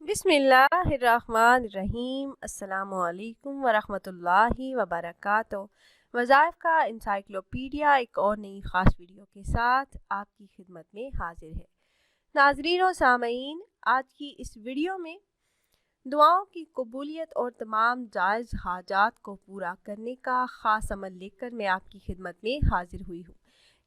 بسم اللہ الرحمن الرحیم۔ السلام علیکم ورحمۃ اللہ وبرکاتہ۔ وظائف کا انسائکلوپیڈیا ایک اور نئی خاص ویڈیو کے ساتھ آپ کی خدمت میں حاضر ہے۔ ناظرین و سامعین، آج کی اس ویڈیو میں دعاؤں کی قبولیت اور تمام جائز حاجات کو پورا کرنے کا خاص عمل لے کر میں آپ کی خدمت میں حاضر ہوئی ہوں۔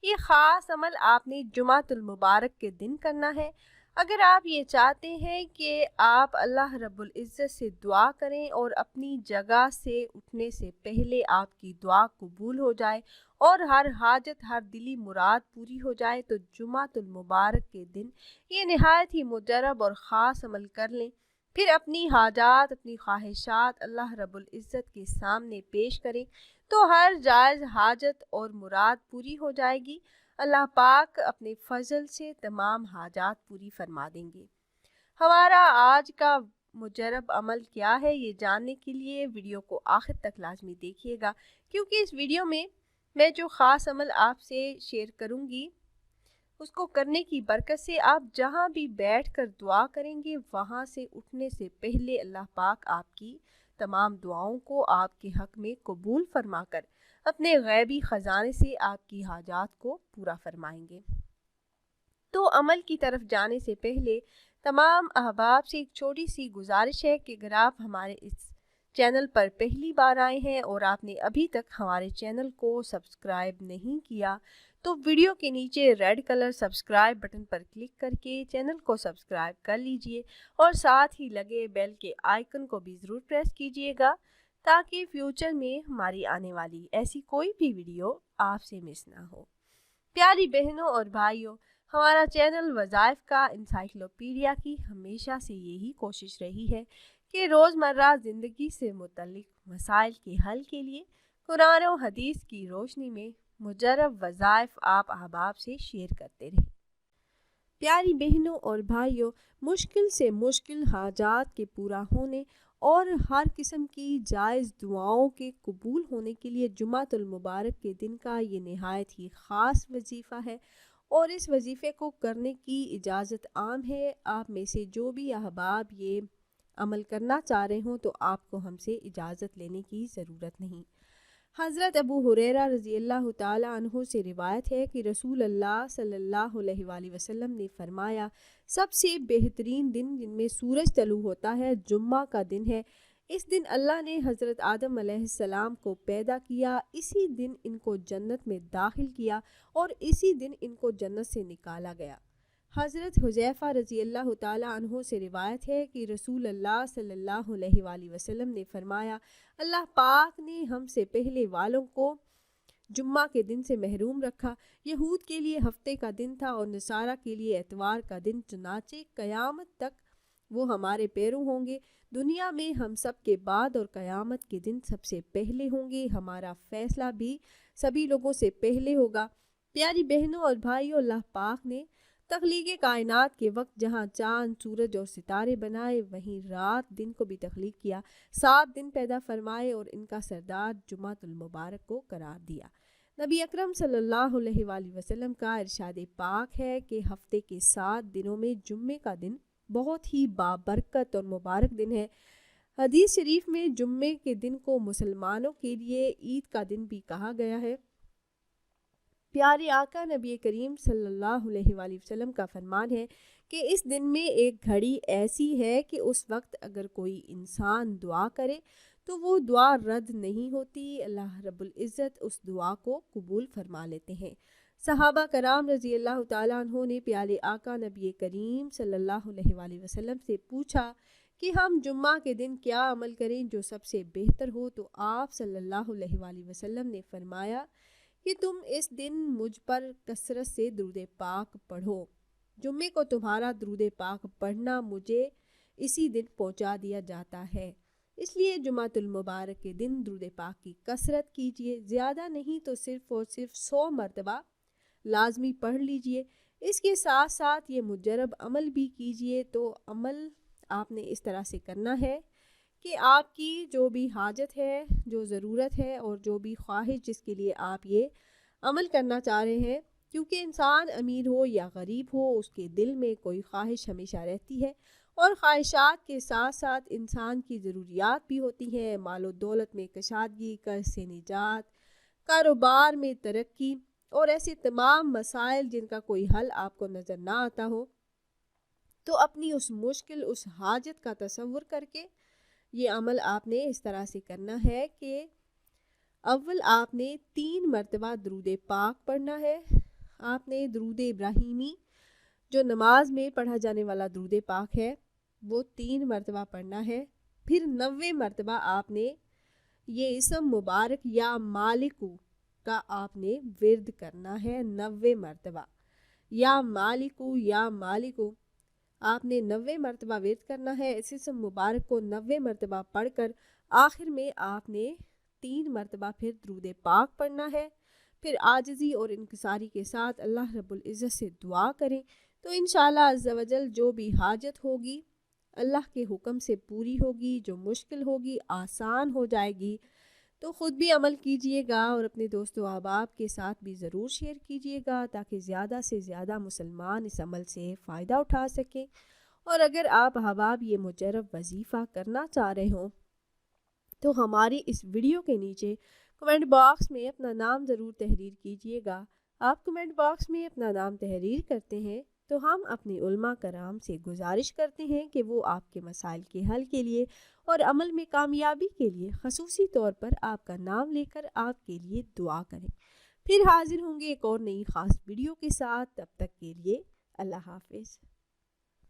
یہ خاص عمل آپ نے جمعۃ المبارک کے دن کرنا ہے۔ اگر آپ یہ چاہتے ہیں کہ آپ اللہ رب العزت سے دعا کریں اور اپنی جگہ سے اٹھنے سے پہلے آپ کی دعا قبول ہو جائے اور ہر حاجت ہر دلی مراد پوری ہو جائے، تو جمعۃ المبارک کے دن یہ نہایت ہی مجرب اور خاص عمل کر لیں۔ پھر اپنی حاجات، اپنی خواہشات اللہ رب العزت کے سامنے پیش کریں تو ہر جائز حاجت اور مراد پوری ہو جائے گی۔ اللہ پاک اپنے فضل سے تمام حاجات پوری فرما دیں گے۔ ہمارا آج کا مجرب عمل کیا ہے، یہ جاننے کے لیے ویڈیو کو آخر تک لازمی دیکھیے گا، کیونکہ اس ویڈیو میں جو خاص عمل آپ سے شیئر کروں گی اس کو کرنے کی برکت سے آپ جہاں بھی بیٹھ کر دعا کریں گے، وہاں سے اٹھنے سے پہلے اللہ پاک آپ کی تمام دعاؤں کو آپ کے حق میں قبول فرما کر اپنے غیبی خزانے سے آپ کی حاجات کو پورا فرمائیں گے۔ تو عمل کی طرف جانے سے پہلے تمام احباب سے ایک چھوٹی سی گزارش ہے کہ اگر آپ ہمارے اس چینل پر پہلی بار آئے ہیں اور آپ نے ابھی تک ہمارے چینل کو سبسکرائب نہیں کیا، تو ویڈیو کے نیچے ریڈ کلر سبسکرائب بٹن پر کلک کر کے چینل کو سبسکرائب کر لیجئے اور ساتھ ہی لگے بیل کے آئیکن کو بھی ضرور پریس کیجئے گا، تاکہ فیوچر میں ہماری آنے والی ایسی کوئی بھی ویڈیو آپ سے مس نہ ہو۔ پیاری بہنوں اور بھائیوں، ہمارا چینل وظائف کا انسائکلوپیڈیا کی ہمیشہ سے یہی کوشش رہی ہے کہ روزمرہ زندگی سے متعلق مسائل کے حل کے لیے قرآن و حدیث کی روشنی میں مجرب وظائف آپ احباب سے شیئر کرتے رہیں۔ پیاری بہنوں اور بھائیوں، مشکل سے مشکل حاجات کے پورا ہونے اور ہر قسم کی جائز دعاؤں کے قبول ہونے کے لیے جمعۃ المبارک کے دن کا یہ نہایت ہی خاص وظیفہ ہے، اور اس وظیفے کو کرنے کی اجازت عام ہے۔ آپ میں سے جو بھی احباب یہ عمل کرنا چاہ رہے ہوں تو آپ کو ہم سے اجازت لینے کی ضرورت نہیں۔ حضرت ابو ہریرہ رضی اللہ تعالی عنہ سے روایت ہے کہ رسول اللہ صلی اللہ علیہ وآلہ وسلم نے فرمایا، سب سے بہترین دن جن میں سورج طلوع ہوتا ہے جمعہ کا دن ہے۔ اس دن اللہ نے حضرت آدم علیہ السلام کو پیدا کیا، اسی دن ان کو جنت میں داخل کیا اور اسی دن ان کو جنت سے نکالا گیا۔ حضرت حذیفہ رضی اللہ تعالی عنہ سے روایت ہے کہ رسول اللہ صلی اللہ علیہ وآلہ وسلم نے فرمایا، اللہ پاک نے ہم سے پہلے والوں کو جمعہ کے دن سے محروم رکھا۔ یہود کے لیے ہفتے کا دن تھا اور نصارہ کے لیے اتوار کا دن، چنانچہ قیامت تک وہ ہمارے پیرو ہوں گے۔ دنیا میں ہم سب کے بعد اور قیامت کے دن سب سے پہلے ہوں گے، ہمارا فیصلہ بھی سبھی لوگوں سے پہلے ہوگا۔ پیاری بہنوں اور بھائیوں، اللہ پاک نے تخلیق کائنات کے وقت جہاں چاند، سورج اور ستارے بنائے، وہیں رات دن کو بھی تخلیق کیا، 7 دن پیدا فرمائے اور ان کا سردار جمعۃ المبارک کو قرار دیا۔ نبی اکرم صلی اللہ علیہ وآلہ وسلم کا ارشاد پاک ہے کہ ہفتے کے 7 دنوں میں جمعے کا دن بہت ہی بابرکت اور مبارک دن ہے۔ حدیث شریف میں جمعے کے دن کو مسلمانوں کے لیے عید کا دن بھی کہا گیا ہے۔ پیارے آقا نبی کریم صلی اللہ علیہ وآلہ وسلم کا فرمان ہے کہ اس دن میں ایک گھڑی ایسی ہے کہ اس وقت اگر کوئی انسان دعا کرے تو وہ دعا رد نہیں ہوتی، اللہ رب العزت اس دعا کو قبول فرما لیتے ہیں۔ صحابہ کرام رضی اللہ تعالیٰ عنہ نے پیارے آقا نبی کریم صلی اللہ علیہ وآلہ وسلم سے پوچھا کہ ہم جمعہ کے دن کیا عمل کریں جو سب سے بہتر ہو، تو آپ صلی اللہ علیہ وآلہ وسلم نے فرمایا کہ تم اس دن مجھ پر کثرت سے درود پاک پڑھو۔ جمعے کو تمہارا درود پاک پڑھنا مجھے اسی دن پہنچا دیا جاتا ہے، اس لیے جمعۃ المبارک کے دن درود پاک کی کثرت کیجیے، زیادہ نہیں تو صرف اور صرف 100 مرتبہ لازمی پڑھ لیجیے۔ اس کے ساتھ ساتھ یہ مجرب عمل بھی کیجیے۔ تو عمل آپ نے اس طرح سے کرنا ہے کہ آپ کی جو بھی حاجت ہے، جو ضرورت ہے اور جو بھی خواہش جس کے لیے آپ یہ عمل کرنا چاہ رہے ہیں، کیونکہ انسان امیر ہو یا غریب ہو، اس کے دل میں کوئی خواہش ہمیشہ رہتی ہے، اور خواہشات کے ساتھ ساتھ انسان کی ضروریات بھی ہوتی ہیں، مال و دولت میں کشادگی، قرض سے نجات، کاروبار میں ترقی اور ایسے تمام مسائل جن کا کوئی حل آپ کو نظر نہ آتا ہو، تو اپنی اس مشکل، اس حاجت کا تصور کر کے یہ عمل آپ نے اس طرح سے کرنا ہے کہ اول آپ نے 3 مرتبہ درود پاک پڑھنا ہے۔ آپ نے درود ابراہیمی جو نماز میں پڑھا جانے والا درود پاک ہے وہ 3 مرتبہ پڑھنا ہے۔ پھر 90 مرتبہ آپ نے یہ اسم مبارک یا مالکو کا آپ نے ورد کرنا ہے، 90 مرتبہ یا مالکو یا مالکو آپ نے 90 مرتبہ ورد کرنا ہے۔ اس اسم مبارک کو 90 مرتبہ پڑھ کر آخر میں آپ نے 3 مرتبہ پھر درود پاک پڑھنا ہے۔ پھر عاجزی اور انکساری کے ساتھ اللہ رب العزت سے دعا کریں تو انشاءاللہ عز و جل جو بھی حاجت ہوگی اللہ کے حکم سے پوری ہوگی، جو مشکل ہوگی آسان ہو جائے گی۔ تو خود بھی عمل کیجئے گا اور اپنے دوست و احباب کے ساتھ بھی ضرور شیئر کیجئے گا تاکہ زیادہ سے زیادہ مسلمان اس عمل سے فائدہ اٹھا سکیں۔ اور اگر آپ احباب یہ مجرب وظیفہ کرنا چاہ رہے ہوں تو ہماری اس ویڈیو کے نیچے کمنٹ باکس میں اپنا نام ضرور تحریر کیجئے گا۔ آپ کمنٹ باکس میں اپنا نام تحریر کرتے ہیں تو ہم اپنے علماء کرام سے گزارش کرتے ہیں کہ وہ آپ کے مسائل کے حل کے لیے اور عمل میں کامیابی کے لیے خصوصی طور پر آپ کا نام لے کر آپ کے لیے دعا کریں۔ پھر حاضر ہوں گے ایک اور نئی خاص ویڈیو کے ساتھ، تب تک کے لیے اللہ حافظ۔